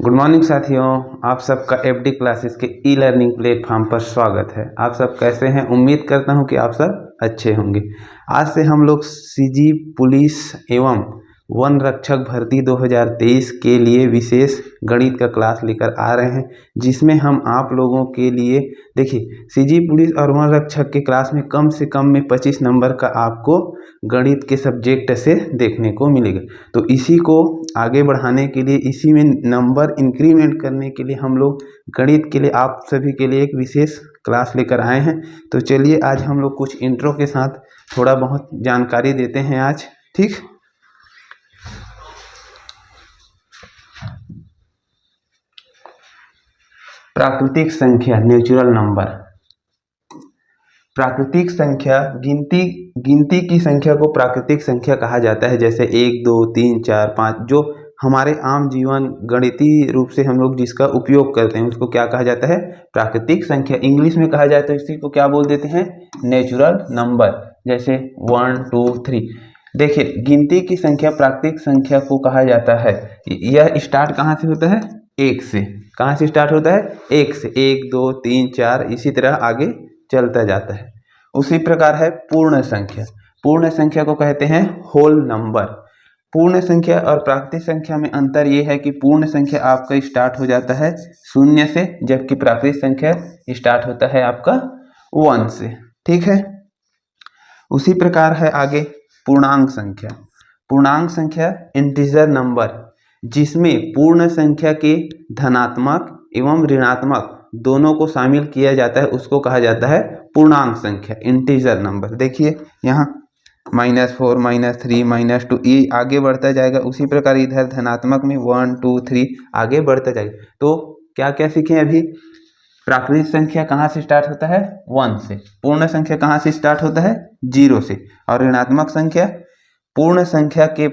Good morning साथियों, आप सबका एफडी क्लासेस के ई लर्निंग प्लेटफॉर्म पर स्वागत है। आप सब कैसे हैं? उम्मीद करता हूं कि आप सब अच्छे होंगे। आज से हम लोग सीजी पुलिस एवं वन रक्षक भर्ती 2023 के लिए विशेष गणित का क्लास लेकर आ रहे हैं, जिसमें हम आप लोगों के लिए देखिए सीजी पुलिस और वन रक्षक के क्लास में कम में 25 नंबर का आपको गणित के सब्जेक्ट से देखने को मिलेगा। तो इसी को आगे बढ़ाने के लिए, इसी में नंबर इंक्रीमेंट करने के लिए हम लोग गणित के लिए आप सभी के लिए एक विशेष क्लास लेकर आए हैं। तो चलिए आज हम लोग कुछ इंट्रो के साथ थोड़ा बहुत जानकारी देते हैं आज, ठीक। प्राकृतिक संख्या, नेचुरल नंबर। प्राकृतिक संख्या गिनती की संख्या को प्राकृतिक संख्या कहा जाता है। जैसे 1 2 3 4 5 जो हमारे आम जीवन गणितीय रूप से हम लोग जिसका उपयोग करते हैं उसको क्या कहा जाता है? प्राकृतिक संख्या। इंग्लिश में कहा जाता है इसी को क्या बोल देते हैं? Natural number. जैसे 1 2 3। देखिए गिनती की संख्या प्राकृतिक संख्या को कहा जाता है। यह स्टार्ट कहाँ से होता है? 1 से। कहाँ से स्टार्ट होता है? 1 से। 1 2 3 4 इसी तरह आगे चलता जाता है। उसी प्रकार है पूर्ण संख्या। पूर्ण संख्या को कहते हैं होल नंबर। पूर्ण संख्या और प्राकृतिक संख्या में अंतर यह है कि पूर्ण संख्या आपका स्टार्ट हो जाता है 0 से, जबकि प्राकृतिक संख्या स्टार्ट होता है आपका 1 से, ठीक है। उसी प्रकार है आगे पूर्णांक संख्या। पूर्णांक संख्या इंटीजर नंबर, जिसमें पूर्ण संख्या के धनात्मक एवं ऋणात्मक दोनों को शामिल किया जाता है, उसको कहा जाता है पूर्णांक संख्या, इंटीजर नंबर। देखिए यहाँ -4 -3 -2 ये आगे बढ़ता जाएगा। उसी प्रकार इधर धनात्मक में 1 2 3 आगे बढ़ता जाएगा। तो क्या क्या सीखे अभी? प्राकृतिक संख्या कहाँ से स्टार्ट होता है? 1 से। पूर्ण संख्या कहाँ से स्टार्ट होता है? 0 से। और ऋणात्मक संख्या पूर्ण संख्या के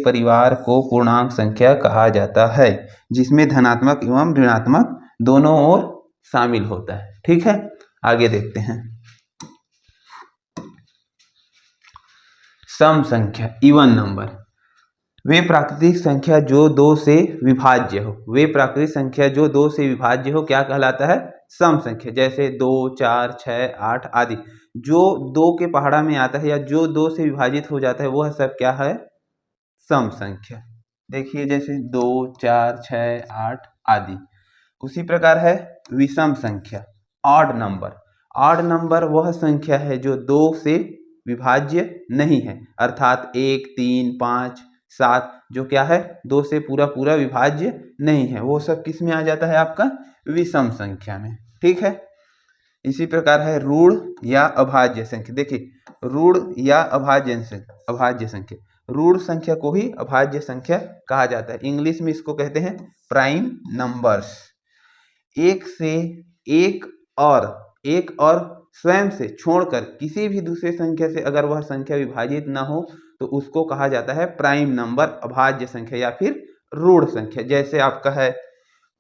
परिवार को पूर्णांक संख्या कहा जाता है, जिसमें धनात्मक एवं ऋणात्मक दोनों ओर शामिल होता है, ठीक है। आगे देखते हैं। सम संख्या, इवन नंबर। वे प्राकृतिक संख्या जो 2 से विभाज्य हो, क्या कहलाता है? सम संख्या। जैसे 2 4 6 8 आदि जो 2 के पहाड़ा में आता है या जो 2 से विभाजित हो जाता है वह सब क्या है? सम संख्या। देखिए जैसे 2 4 6 8 आदि। उसी प्रकार है विषम संख्या, ऑड नंबर। ऑड नंबर वह संख्या है जो 2 से विभाज्य नहीं है, अर्थात 1 3 5 7 जो क्या है 2 से पूरा विभाज्य नहीं है, वो सब किस में आ जाता है? आपका विषम संख्या में, ठीक है। इसी प्रकार है ऋण या अभाज्य संख्या। देखिए ऋण या अभाज्य संख्या, ऋण संख्या को ही अभाज्य संख्या कहा जाता है। इंग्लिश में इसको कहते हैं प्राइम नंबर्स। एक और स्वयं से छोड़कर किसी भी दूसरे संख्या से अगर वह संख्या विभाजित ना हो तो उसको कहा जाता है प्राइम नंबर, अभाज्य संख्या या फिर ऋण संख्या। जैसे आपका है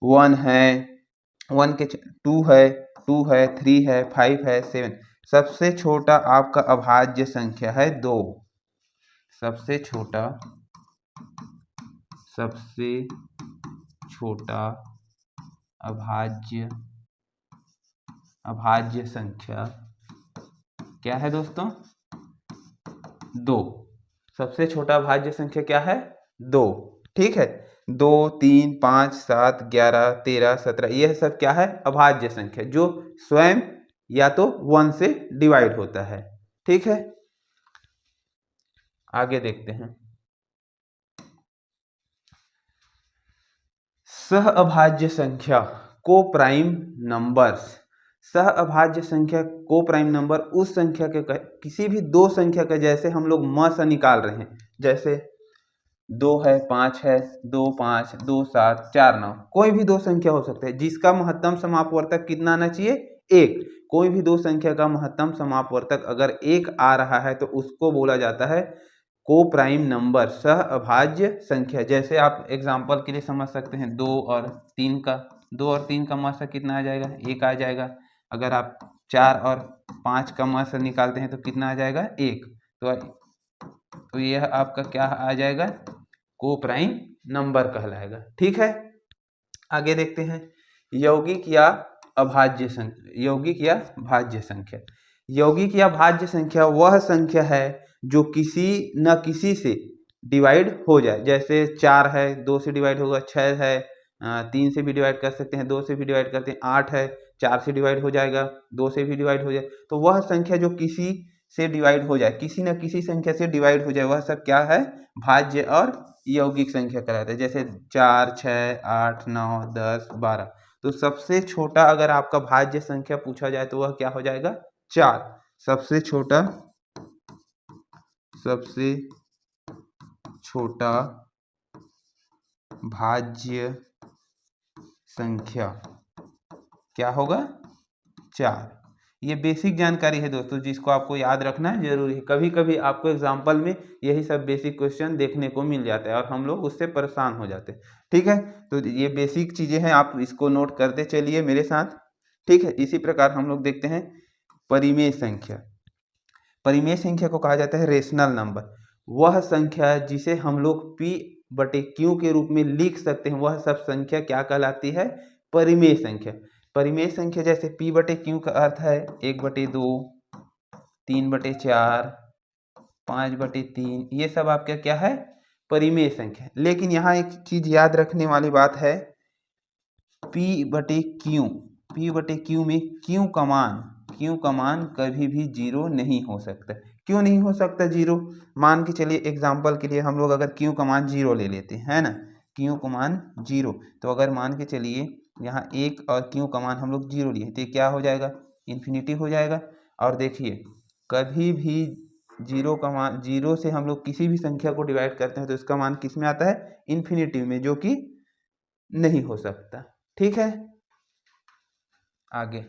1 है, 1 के 2 है 3 है 5 है 7। सबसे छोटा आपका अभाज्य संख्या है 2। सबसे छोटा अभाज्य संख्या क्या है दोस्तों? 2। सबसे छोटा अभाज्य संख्या क्या है? 2, ठीक है। 2 3 5 7 11 13 17 यह सब क्या है? अभाज्य संख्या जो स्वयं या तो 1 से डिवाइड होता है, ठीक है। आगे देखते हैं। सह अभाज्य संख्या को प्राइम नंबर्स। सह अभाज्य संख्या को प्राइम नंबर उस संख्या के किसी भी 2 संख्या का, जैसे हम लोग म से निकाल रहे हैं, जैसे 2 है 5 है 2 5 2 7 4 9, कोई भी 2 संख्या हो सकता है जिसका महत्तम समापवर्तक कितना आना चाहिए? 1। कोई भी 2 संख्या का महत्तम समापवर्तक अगर 1 आ रहा है तो उसको बोला जाता है को प्राइम नंबर, सह अभाज्य संख्या। जैसे आप एग्जांपल के लिए समझ सकते हैं 2 और 3 का मसा कितना आ जाएगा? 1 आ जाएगा। अगर आप 4 और 5 का मसा निकालते हैं तो कितना आ जाएगा? 1। तो यह आपका क्या आ जाएगा? को प्राइम नंबर कहलाएगा। ठीक है, आगे देखते हैं यौगिक या अभाज्य संख्या। यौगिक या भाज्य संख्या। यौगिक या भाज्य संख्या वह संख्या है जो किसी न किसी से डिवाइड हो जाए। जैसे 4 है 2 से डिवाइड होगा, 6 है 3 से भी डिवाइड कर सकते हैं, 2 से भी डिवाइड करते हैं, 8 है 4 से डिवाइड हो जाएगा, 2 से भी डिवाइड हो जाए। तो वह संख्या जो किसी से डिवाइड हो जाए, किसी न किसी संख्या से डिवाइड हो जाए, वह सब क्या है? भाज्य और यौगिक संख्या कहलाता है। जैसे 4, 6, 8, 9, 10, 12। तो सबसे छोटा अगर आपका भाज्य संख्या पूछा जाए तो वह क्या हो जाएगा? 4। सबसे छोटा भाज्य संख्या क्या होगा? 4। ये बेसिक जानकारी है दोस्तों, जिसको आपको याद रखना जरूरी है। कभी कभी आपको एग्जाम्पल में यही सब बेसिक क्वेश्चन देखने को मिल जाता है और हम लोग उससे परेशान हो जाते हैं। ठीक है, तो ये बेसिक चीजें हैं, आप इसको नोट करते चलिए मेरे साथ। ठीक है, इसी प्रकार हम लोग देखते हैं परिमेय संख्या। परिमेय संख्या को कहा जाता है रेशनल नंबर। वह संख्या जिसे हम लोग P/Q के रूप में लिख सकते हैं, वह सब संख्या क्या कहलाती है? परिमेय संख्या। परिमेय संख्या जैसे P/Q का अर्थ है 1/2, 3/4, 5/3। ये सब आपका क्या है? परिमेय संख्या। लेकिन यहाँ एक चीज याद रखने वाली बात है, P/Q में Q का मान कभी भी 0 नहीं हो सकता। क्यों नहीं हो सकता 0? मान के चलिए एग्जाम्पल के लिए हम लोग अगर Q का मान 0 ले लेते हैं ना, Q का मान 0, तो अगर मान के चलिए यहाँ 1 और Q का मान हम लोग 0 लिए तो क्या हो जाएगा? इन्फिनिटी हो जाएगा। और देखिए कभी भी 0 का मान, 0 से हम लोग किसी भी संख्या को डिवाइड करते हैं तो इसका मान किस में आता है? इन्फिनिटी में, जो कि नहीं हो सकता। ठीक है, आगे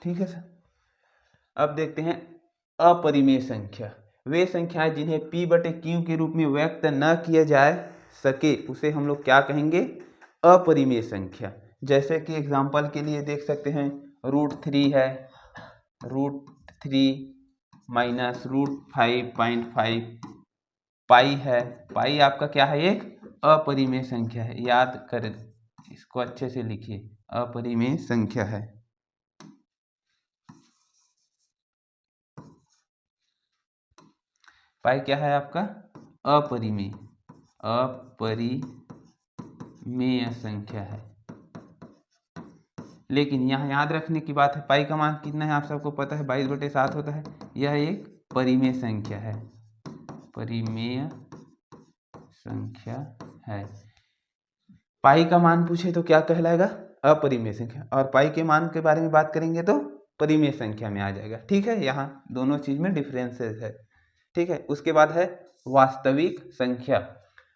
ठीक है सर। अब देखते हैं अपरिमेय संख्या। वे संख्याएं जिन्हें P/Q के रूप में व्यक्त न किया जा सके उसे हम लोग क्या कहेंगे? अपरिमेय संख्या। जैसे कि एग्जांपल के लिए देख सकते हैं √3 है, √3 माइनस √5.5, पाई है। पाई आपका क्या है? एक अपरिमेय संख्या है। याद करें, इसको अच्छे से लिखिए, अपरिमेय संख्या है। पाई क्या है आपका? अपरिमेय संख्या है। लेकिन यहाँ याद रखने की बात है, पाई का मान कितना है आप सबको पता है? 22/7 होता है। यह एक परिमेय संख्या है, परिमेय संख्या है। पाई का मान पूछे तो क्या कहलाएगा? अपरिमेय संख्या। और पाई के मान के बारे में बात करेंगे तो परिमेय संख्या में आ जाएगा। ठीक है, यहाँ दोनों चीज में डिफरेंसेस है। ठीक है, उसके बाद है वास्तविक संख्या।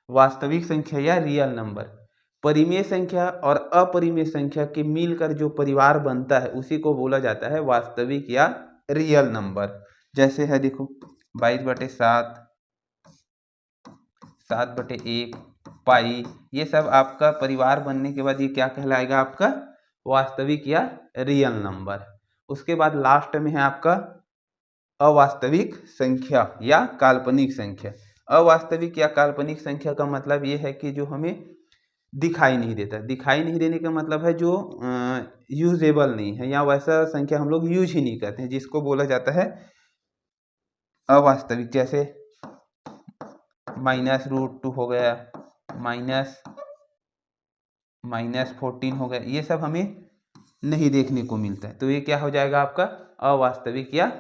वास्तविक संख्या या रियल नंबर। परिमेय संख्या और अपरिमेय संख्या के मिलकर जो परिवार बनता है उसी को बोला जाता है वास्तविक या रियल नंबर। जैसे है देखो 22/7, 7/1, पाई, ये सब आपका परिवार बनने के बाद ये क्या कहलाएगा? आपका वास्तविक या रियल नंबर। उसके बाद लास्ट में है आपका अवास्तविक संख्या या काल्पनिक संख्या। अवास्तविक या काल्पनिक संख्या का मतलब ये है कि जो हमें दिखाई नहीं देता। दिखाई नहीं देने का मतलब है जो यूजेबल नहीं है, या वैसा संख्या हम लोग यूज ही नहीं करते हैं, जिसको बोला जाता है अवास्तविक। जैसे -√2 हो गया, -14 हो गया, ये सब हमें नहीं देखने को मिलता है। तो ये क्या हो जाएगा आपका? अवास्तविक या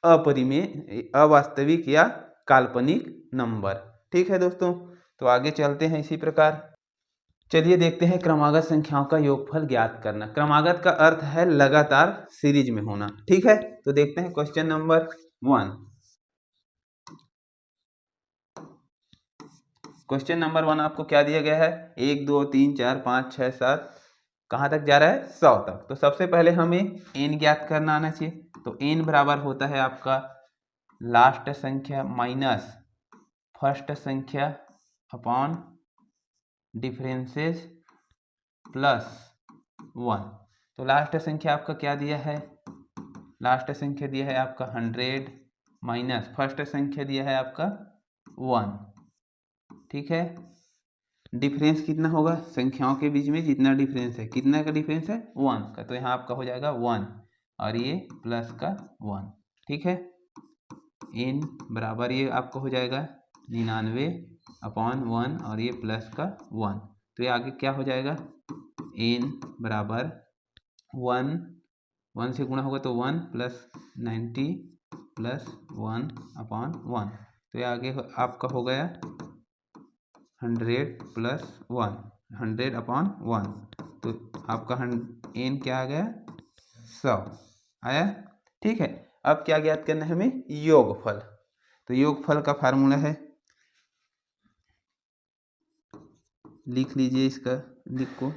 अवास्तविक या काल्पनिक नंबर। ठीक है दोस्तों, तो आगे चलते हैं इसी प्रकार। चलिए देखते हैं क्रमागत संख्याओं का योगफल ज्ञात करना। क्रमागत का अर्थ है लगातार सीरीज में होना। ठीक है, तो देखते हैं क्वेश्चन नंबर 1। क्वेश्चन नंबर 1 आपको क्या दिया गया है? 1 2 3 4 5 6 7, कहाँ तक जा रहा है? 100 तक। तो सबसे पहले हमें n ज्ञात करना आना चाहिए। तो n बराबर होता है आपका लास्ट संख्या माइनस फर्स्ट संख्या अपॉन डिफरेंसेस प्लस 1। तो लास्ट संख्या आपका क्या दिया है? लास्ट संख्या दिया है आपका 100, माइनस फर्स्ट संख्या दिया है आपका 1, ठीक है। डिफरेंस कितना होगा संख्याओं के बीच में, जितना डिफरेंस है, कितना का डिफरेंस है 1 का, तो यहाँ आपका हो जाएगा 1 और ये प्लस का 1, ठीक है। n बराबर ये आपका हो जाएगा 99/1 और ये प्लस का 1, तो ये आगे क्या हो जाएगा n बराबर 1 से गुणा होगा तो 1 प्लस 90 प्लस 1/1, तो ये आगे आपका हो गया 100 प्लस 1, 100/1, तो आपका n क्या आ गया 100 आया, ठीक है। अब क्या ज्ञात करना है हमें योगफल, तो योगफल का फार्मूला है, लिख लीजिए इसका, लिखो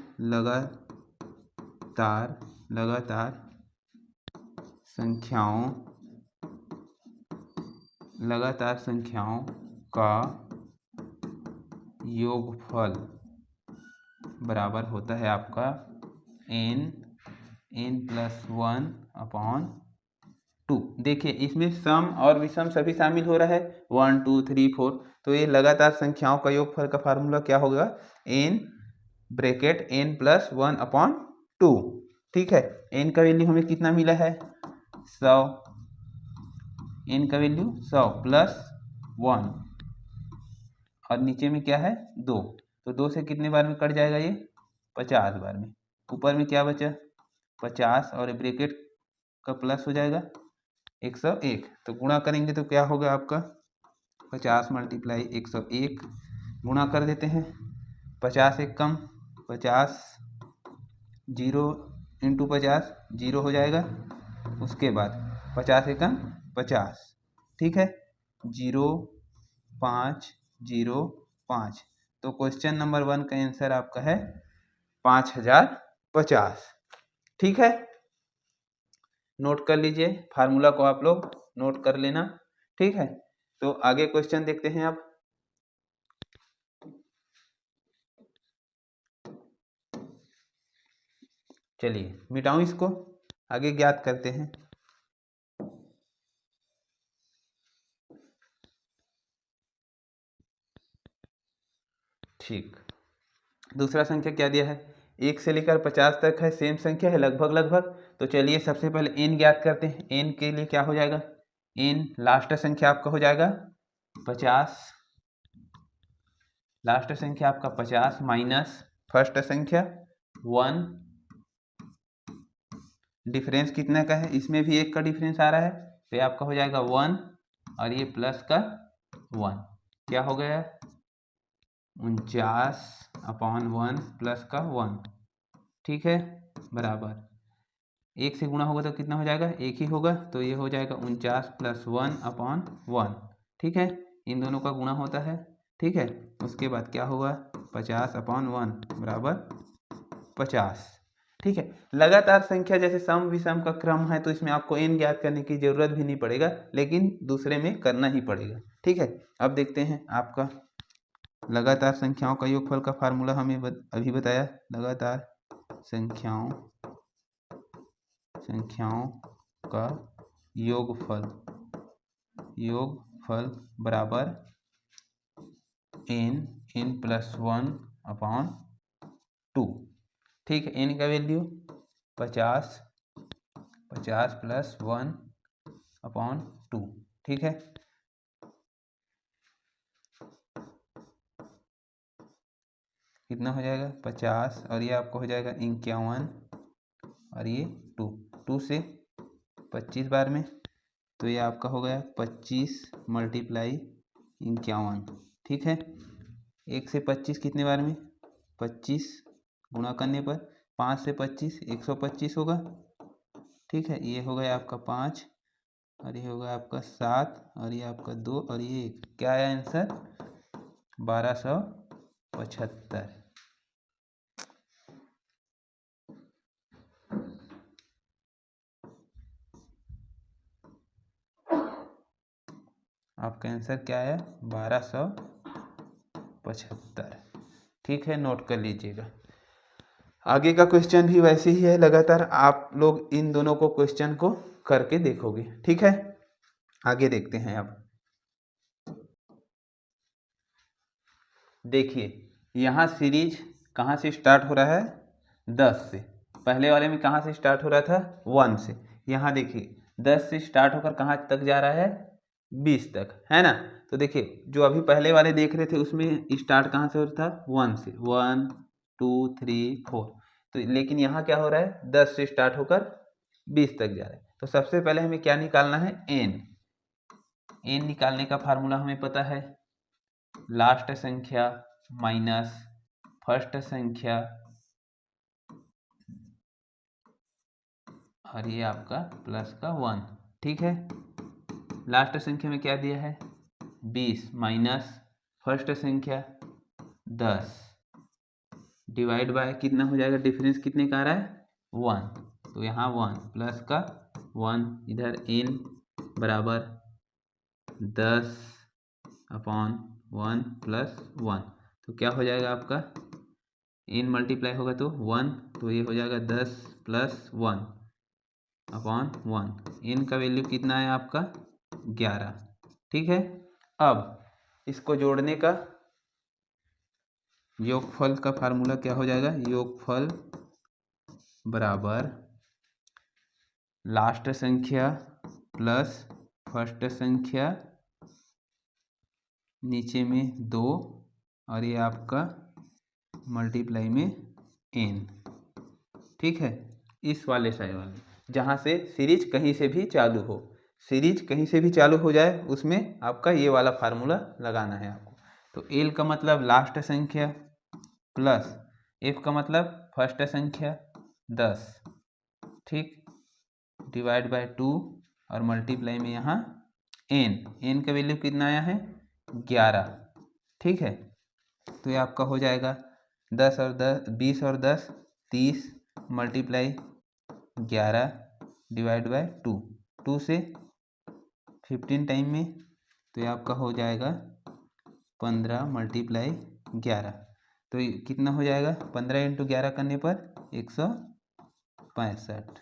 लगातार संख्याओं का योगफल बराबर होता है आपका n+1/2। देखिए इसमें सम और विषम सभी शामिल हो रहा है, 1 2 3 4, तो ये लगातार संख्याओं का योगफल का फार्मूला क्या होगा n+1/2, ठीक है। n का वैल्यू हमें कितना मिला है 100, n का वैल्यू 100 प्लस 1 और नीचे में क्या है 2, तो 2 से कितने बार में कट जाएगा ये 50 बार में, ऊपर में क्या बचा 50 और ब्रैकेट का प्लस हो जाएगा 101, तो गुणा करेंगे तो क्या होगा आपका 50 × 101, गुणा कर देते हैं, 50 एक कम 50, 0 × 50 0 हो जाएगा, उसके बाद 50 एक कम 50, ठीक है 0 5 0 5, तो क्वेश्चन नंबर 1 का आंसर आपका है 5050, ठीक है। नोट कर लीजिए, फार्मूला को आप लोग नोट कर लेना, ठीक है। तो आगे क्वेश्चन देखते हैं अब, चलिए मिटाऊं इसको, आगे ज्ञात करते हैं। ठीक, दूसरा संख्या क्या दिया है 1 से लेकर 50 तक है, सेम संख्या है लगभग, तो चलिए सबसे पहले n ज्ञात करते हैं। n के लिए क्या हो जाएगा n लास्ट संख्या आपका हो जाएगा 50, लास्ट संख्या आपका 50 माइनस फर्स्ट संख्या 1, डिफरेंस कितना का है, इसमें भी 1 का डिफरेंस आ रहा है, तो ये आपका हो जाएगा 1 और ये प्लस का 1, क्या हो गया 49/1 प्लस का 1, ठीक है, बराबर 1 से गुणा होगा तो कितना हो जाएगा 1 ही होगा, तो ये हो जाएगा 49 + 1/1, ठीक है, इन दोनों का गुणा होता है, ठीक है। उसके बाद क्या होगा 50/1 बराबर 50, ठीक है। लगातार संख्या जैसे सम विषम का क्रम है, तो इसमें आपको n ज्ञात करने की जरूरत भी नहीं पड़ेगा, लेकिन दूसरे में करना ही पड़ेगा, ठीक है। अब देखते हैं आपका लगातार संख्याओं का योगफल का फार्मूला हमें अभी बताया, लगातार संख्याओं का योगफल बराबर n+1/2, ठीक है। n का वैल्यू 50 + 1/2, ठीक है। कितना हो जाएगा 50 और ये आपको हो जाएगा 51 और ये 2 से 25 बार में, तो ये आपका हो गया 25 × 51, ठीक है। 1 से 25 कितने बार में 25, गुणा करने पर 5 से 25 125 होगा, ठीक है। ये हो गया आपका 5 और ये होगा आपका 7 और ये आपका 2 और ये 1, क्या आया आंसर 1275। आपका आंसर क्या है 1275, ठीक है, नोट कर लीजिएगा। आगे का क्वेश्चन भी वैसे ही है, लगातार आप लोग इन दोनों को क्वेश्चन को करके देखोगे, ठीक है। आगे देखते हैं अब। देखिए यहाँ सीरीज कहाँ से स्टार्ट हो रहा है, 10 से। पहले वाले में कहाँ से स्टार्ट हो रहा था, 1 से। यहाँ देखिए 10 से स्टार्ट होकर कहाँ तक जा रहा है, 20 तक, है ना। तो देखिए जो अभी पहले वाले देख रहे थे उसमें स्टार्ट कहाँ से हो रहा था, 1 से, 1 2 3 4। तो लेकिन यहाँ क्या हो रहा है, 10 से स्टार्ट होकर 20 तक जा रहा है। तो सबसे पहले हमें क्या निकालना है, एन। एन निकालने का फार्मूला हमें पता है, लास्ट संख्या माइनस फर्स्ट संख्या, और ये आपका प्लस का 1। ठीक है, लास्ट संख्या में क्या दिया है, 20 माइनस फर्स्ट संख्या 10, डिवाइड बाय कितना हो जाएगा, डिफरेंस कितने का आ रहा है, 1। तो यहाँ 1 प्लस का 1, इधर n बराबर 10 अपॉन 1 प्लस 1। तो क्या हो जाएगा आपका, n मल्टीप्लाई होगा तो 1, तो ये हो जाएगा 10 प्लस 1 अपॉन 1। n का वैल्यू कितना है आपका, 11। ठीक है, अब इसको जोड़ने का योगफल का फार्मूला क्या हो जाएगा, योगफल बराबर लास्ट संख्या प्लस फर्स्ट संख्या, नीचे में 2, और ये आपका मल्टीप्लाई में n। ठीक है, इस वाले साइड वाले जहाँ से सीरीज कहीं से भी चालू हो, सीरीज कहीं से भी चालू हो जाए उसमें आपका ये वाला फार्मूला लगाना है आपको। तो एल का मतलब लास्ट संख्या प्लस एफ का मतलब फर्स्ट संख्या 10, ठीक, डिवाइड बाय 2 और मल्टीप्लाई में यहाँ एन का वैल्यू कितना आया है, 11। ठीक है, तो ये आपका हो जाएगा 10 और 10, 20 और 10 30, मल्टीप्लाई 11 डिवाइड बाय 2, 2 से 15 टाइम में, तो ये आपका हो जाएगा 15 मल्टीप्लाई 11। तो ये कितना हो जाएगा, 15 इंटू 11 करने पर 165।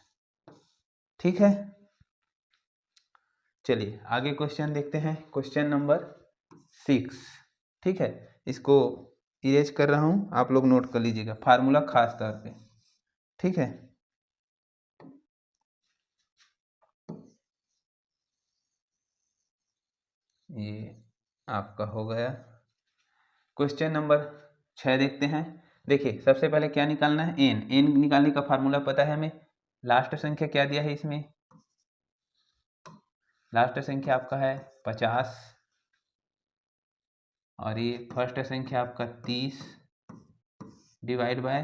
ठीक है, चलिए आगे क्वेश्चन देखते हैं, क्वेश्चन नंबर 6। ठीक है, इसको इरेज कर रहा हूँ, आप लोग नोट कर लीजिएगा फार्मूला खास तौर पे। ठीक है, ये आपका हो गया। क्वेश्चन नंबर 6 देखते हैं। देखिए सबसे पहले क्या निकालना है, एन निकालने का फार्मूला पता है हमें। लास्ट संख्या क्या दिया है इसमें, लास्ट संख्या आपका है 50, और ये फर्स्ट संख्या आपका 30, डिवाइड बाय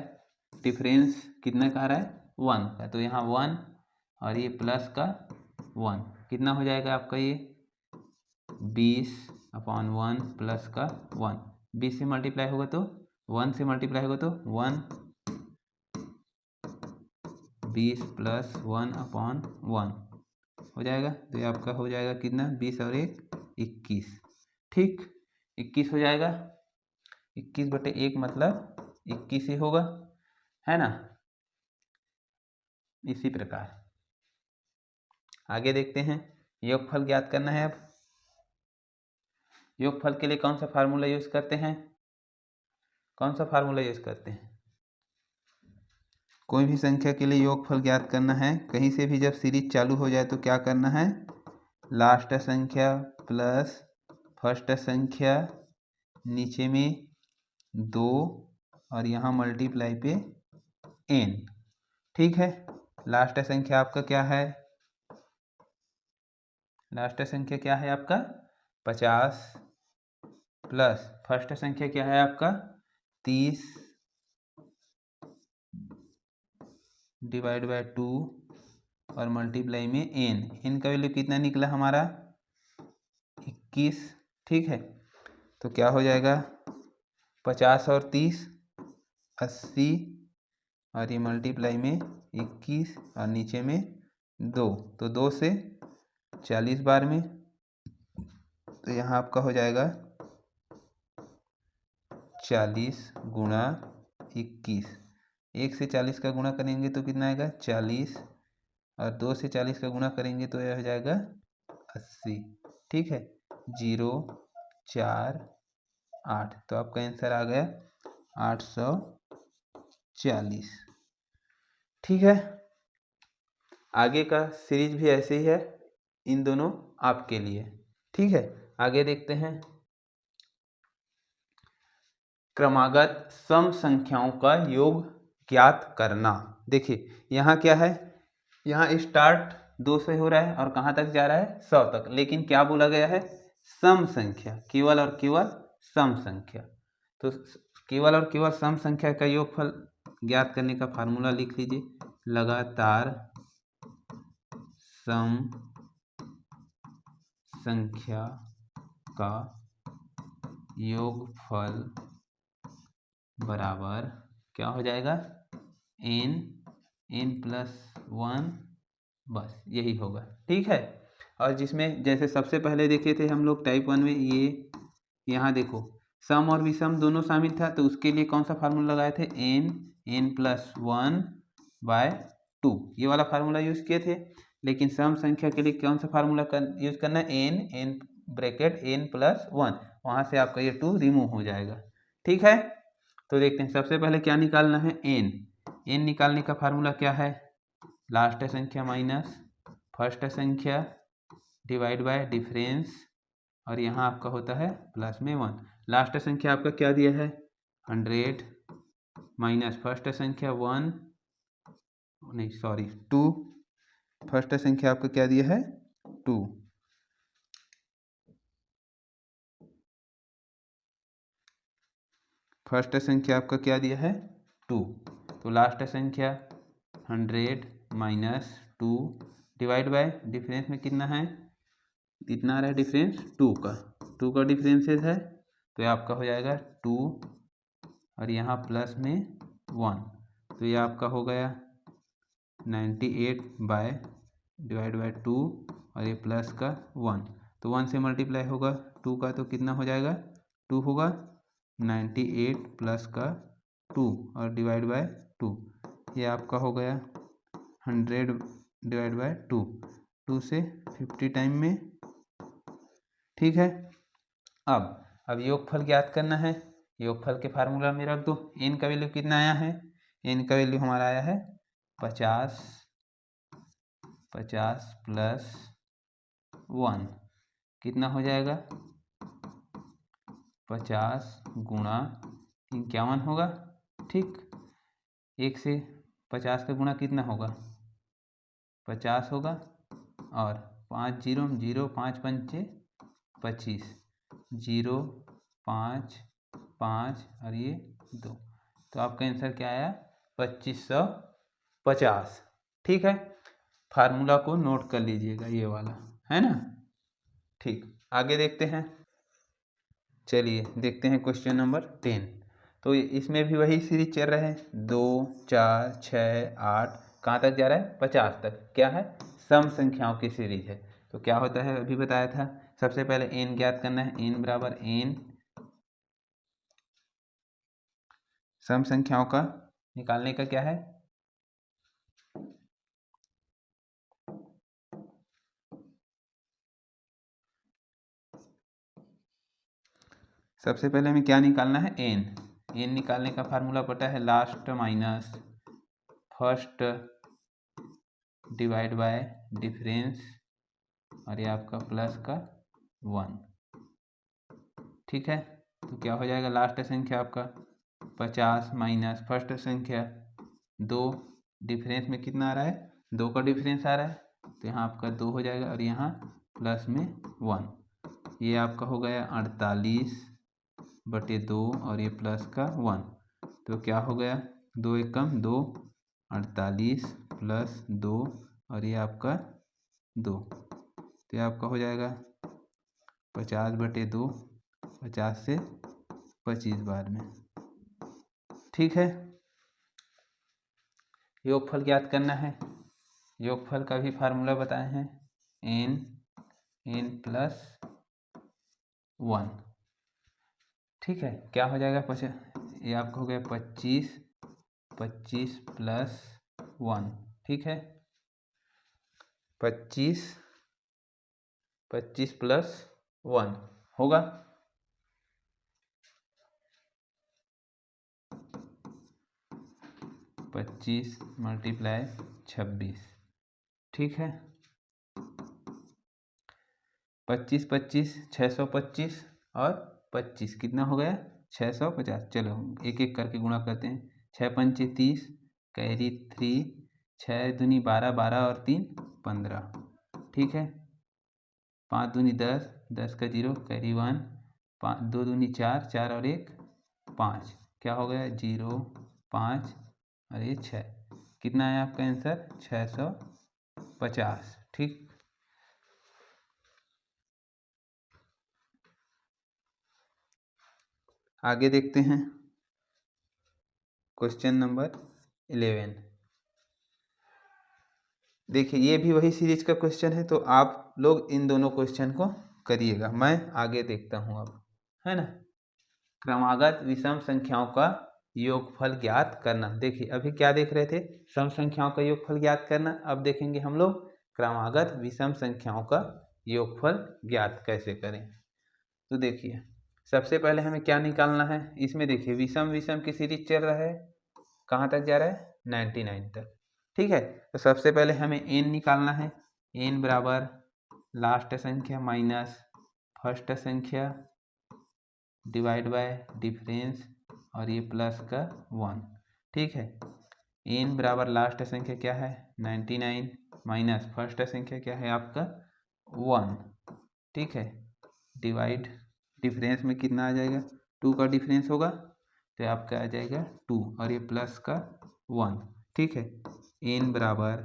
डिफरेंस कितना का आ रहा है, 1 का। तो यहाँ 1 और ये प्लस का 1 कितना हो जाएगा आपका, ये 20 अपॉन 1 प्लस का 1। 20 से मल्टीप्लाई होगा तो 1 से मल्टीप्लाई होगा तो 1, 20 प्लस 1 अपॉन 1 हो जाएगा। तो ये आपका हो जाएगा कितना, 20 और 1 21। ठीक, 21 हो जाएगा, 21/1 मतलब 21 ही होगा, है ना। इसी प्रकार आगे देखते हैं, योगफल ज्ञात करना है। अब योगफल के लिए कौन सा फार्मूला यूज करते हैं, कौन सा फार्मूला यूज करते हैं, कोई भी संख्या के लिए योगफल ज्ञात करना है, कहीं से भी जब सीरीज चालू हो जाए तो क्या करना है, लास्ट संख्या प्लस फर्स्ट संख्या, नीचे में 2 और यहाँ मल्टीप्लाई पे n। ठीक है, लास्ट संख्या आपका क्या है, लास्ट संख्या क्या है आपका 50, प्लस फर्स्ट संख्या क्या है आपका 30, डिवाइड बाय 2 और मल्टीप्लाई में n का वैल्यू कितना निकला हमारा 21। ठीक है, तो क्या हो जाएगा 50 और 30 80, और ये मल्टीप्लाई में 21 और नीचे में 2, तो 2 से 40 बार में, तो यहाँ आपका हो जाएगा 40 गुणा 21। 1 से 40 का गुणा करेंगे तो कितना आएगा 40, और 2 से 40 का गुणा करेंगे तो यह हो जाएगा 80। ठीक है, 0 4 8, तो आपका आंसर आ गया 840। ठीक है, आगे का सीरीज भी ऐसे ही है, इन दोनों आपके लिए। ठीक है, आगे देखते हैं। क्रमागत सम संख्याओं का योग ज्ञात करना। देखिए यहाँ क्या है, यहाँ स्टार्ट 2 से हो रहा है और कहाँ तक जा रहा है, 100 तक, लेकिन क्या बोला गया है, सम संख्या, केवल और केवल सम संख्या। तो केवल और केवल सम संख्या का योगफल ज्ञात करने का फार्मूला लिख लीजिए, लगातार सम संख्या का योगफल बराबर क्या हो जाएगा, n+1, बस यही होगा। ठीक है, और जिसमें जैसे सबसे पहले देखे थे हम लोग टाइप 1 में, ये यहाँ देखो सम और विषम दोनों शामिल था, तो उसके लिए कौन सा फार्मूला लगाए थे, n+1/2, ये वाला फार्मूला यूज किए थे। लेकिन सम संख्या के लिए कौन सा फार्मूला यूज करना है, n+1, वहाँ से आपका ये 2 रिमूव हो जाएगा। ठीक है, तो देखते हैं सबसे पहले क्या निकालना है, n निकालने का फार्मूला क्या है, लास्ट संख्या माइनस फर्स्ट संख्या डिवाइड बाय डिफरेंस, और यहाँ आपका होता है प्लस में 1। लास्ट संख्या आपका क्या दिया है, 100 माइनस फर्स्ट संख्या 1, नहीं सॉरी 2, फर्स्ट संख्या आपका क्या दिया है, 2, फर्स्ट संख्या आपका क्या दिया है, 2, तो लास्ट संख्या 100 माइनस 2 डिवाइड बाय डिफरेंस में कितना है, इतना आ रहा है डिफरेंस 2 का डिफरेंसेस है, तो ये आपका हो जाएगा 2 और यहाँ प्लस में 1, तो ये आपका हो गया 98 बाय डिवाइड बाय 2 और ये प्लस का 1, तो 1 से मल्टीप्लाई होगा 2 का, तो कितना हो जाएगा, 2 होगा, 98 प्लस का 2 और डिवाइड बाय 2, ये आपका हो गया 100 डिवाइड बाय 2, 2 से 50 टाइम में। ठीक है, अब योगफल ज्ञात करना है, योगफल के फार्मूला में रख दो। n का वैल्यू कितना आया है, n का वैल्यू हमारा आया है 50 प्लस 1, कितना हो जाएगा, 50 गुणा 51 होगा। ठीक, 1 से 50 का गुणा कितना होगा, 50 होगा, और 5 0 0, 5 पंचे 25, 0 5 5 और ये 2, तो आपका आंसर क्या आया, 2550। ठीक है, फार्मूला को नोट कर लीजिएगा, ये वाला है ना। ठीक, आगे देखते हैं। चलिए देखते हैं क्वेश्चन नंबर 10। तो इसमें भी वही सीरीज चल रहा है, 2 4 6 8, कहाँ तक जा रहा है, 50 तक। क्या है, सम संख्याओं की सीरीज है। तो क्या होता है, अभी बताया था, सबसे पहले n ज्ञात करना है, n बराबर n, सम संख्याओं का निकालने का क्या है, सबसे पहले हमें क्या निकालना है, n निकालने का फार्मूला पता है, last minus first divide by difference, और ये आपका प्लस का 1। ठीक है, तो क्या हो जाएगा, लास्ट संख्या आपका 50 माइनस फर्स्ट संख्या 2, डिफरेंस में कितना आ रहा है, 2 का डिफरेंस आ रहा है, तो यहाँ आपका 2 हो जाएगा, और यहाँ प्लस में 1, ये आपका हो गया 48/2 और ये प्लस का 1, तो क्या हो गया, 2 1 कम 2, 48 प्लस 2 और ये आपका 2, तो ये आपका हो जाएगा 50/2, 50 से 25 बार में। ठीक है, योगफल ज्ञात करना है, योगफल का भी फार्मूला बताए हैं, n+1। ठीक है, क्या हो जाएगा, ये आपका हो गया 25 प्लस 1। ठीक है, 25 25 प्लस 1 होगा 25 मल्टीप्लाई 26, ठीक है। 25 25 625 और 25 कितना हो गया 650। चलो एक एक करके गुणा करते हैं। 6 पंचे 30, कैरी 3, 6 दूनी 12, 12 और 3 15, ठीक है। 5 दूनी 10, 10 का 0, कैरी 1, 2 दूनी 4, 4 और 1 5, क्या हो गया 0 5 और ये 6, कितना है आपका आंसर 650, ठीक। आगे देखते हैं क्वेश्चन नंबर 11। देखिए ये भी वही सीरीज का क्वेश्चन है, तो आप लोग इन दोनों क्वेश्चन को करिएगा। मैं आगे देखता हूँ अब, है ना। क्रमागत विषम संख्याओं का योगफल ज्ञात करना। देखिए अभी क्या देख रहे थे, सम संख्याओं का योगफल ज्ञात करना। अब देखेंगे हम लोग क्रमागत विषम संख्याओं का योगफल ज्ञात कैसे करें। तो देखिए सबसे पहले हमें क्या निकालना है, इसमें देखिए विषम विषम की सीरीज चल रहा है, कहाँ तक जा रहा है 99 तक, ठीक है। तो सबसे पहले हमें n निकालना है। n बराबर लास्ट संख्या माइनस फर्स्ट संख्या डिवाइड बाय डिफरेंस और ये प्लस का 1, ठीक है। n बराबर लास्ट संख्या क्या है 99 माइनस फर्स्ट संख्या क्या है आपका 1, ठीक है। डिवाइड डिफरेंस में कितना आ जाएगा 2 का डिफरेंस होगा तो आपका आ जाएगा 2 और ये प्लस का 1, ठीक है। n बराबर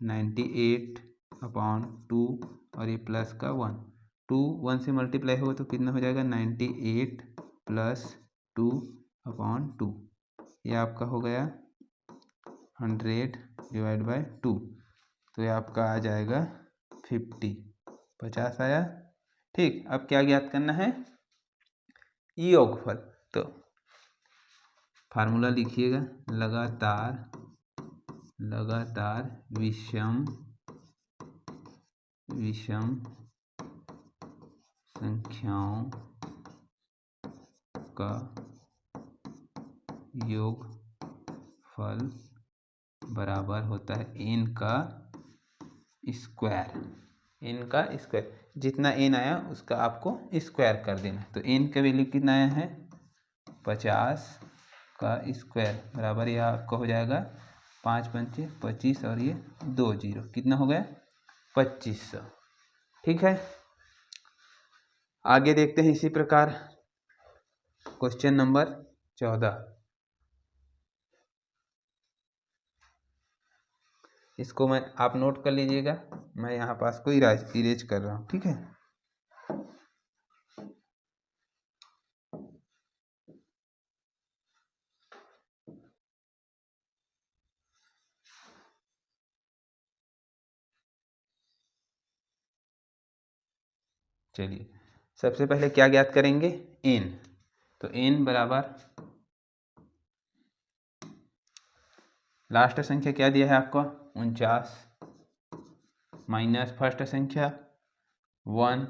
98/2 और ये प्लस का 1, 2 1 से मल्टीप्लाई होगा तो कितना हो जाएगा 98 प्लस 2/2, ये आपका हो गया 100 डिवाइड बाय 2, तो ये आपका आ जाएगा 50 आया, ठीक। अब क्या ज्ञात करना है योगफल। तो फार्मूला लिखिएगा, लगातार विषम संख्याओं का योगफल बराबर होता है n का स्क्वायर। जितना n आया उसका आपको स्क्वायर कर देना है। तो n का वैल्यू कितना आया है 50 का स्क्वायर बराबर यह आपका हो जाएगा 5 पंचे 25 और ये 2 0, कितना हो गया 2500, ठीक है। आगे देखते हैं इसी प्रकार क्वेश्चन नंबर 14। इसको आप नोट कर लीजिएगा, मैं यहाँ पास को इरेज कर रहा हूँ, ठीक है। चलिए सबसे पहले क्या ज्ञात करेंगे n। तो n बराबर लास्ट संख्या क्या दिया है आपको 49 माइनस फर्स्ट संख्या 1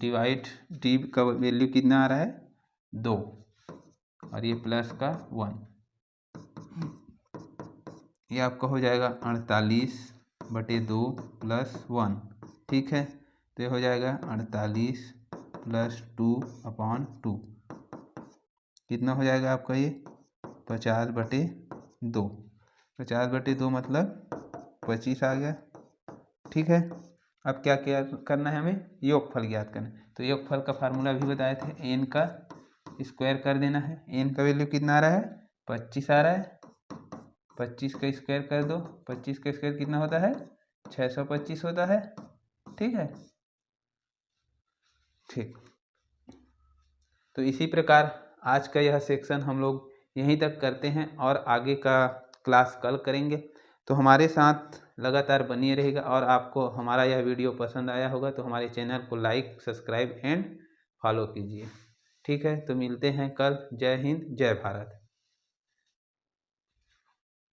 डिवाइड डी का वैल्यू कितना आ रहा है 2 और ये प्लस का 1, ये आपका हो जाएगा 48/2 प्लस 1, ठीक है। तो ये हो जाएगा 48 प्लस 2/2, कितना हो जाएगा आपका ये 50/2, 50/2 मतलब 25 आ गया, ठीक है। अब क्या क्या करना है हमें योगफल ज्ञात करना है। तो योगफल का फार्मूला भी बताए थे, n का स्क्वायर कर देना है। n का वैल्यू कितना आ रहा है 25 आ रहा है, 25 का स्क्वायर कर दो, 25 का स्क्वायर कितना होता है 625 होता है, ठीक है, ठीक। तो इसी प्रकार आज का यह सेक्शन हम लोग यहीं तक करते हैं और आगे का क्लास कल करेंगे। तो हमारे साथ लगातार बनिए रहेगा और आपको हमारा यह वीडियो पसंद आया होगा तो हमारे चैनल को लाइक सब्सक्राइब एंड फॉलो कीजिए, ठीक है। तो मिलते हैं कल। जय हिंद जय भारत।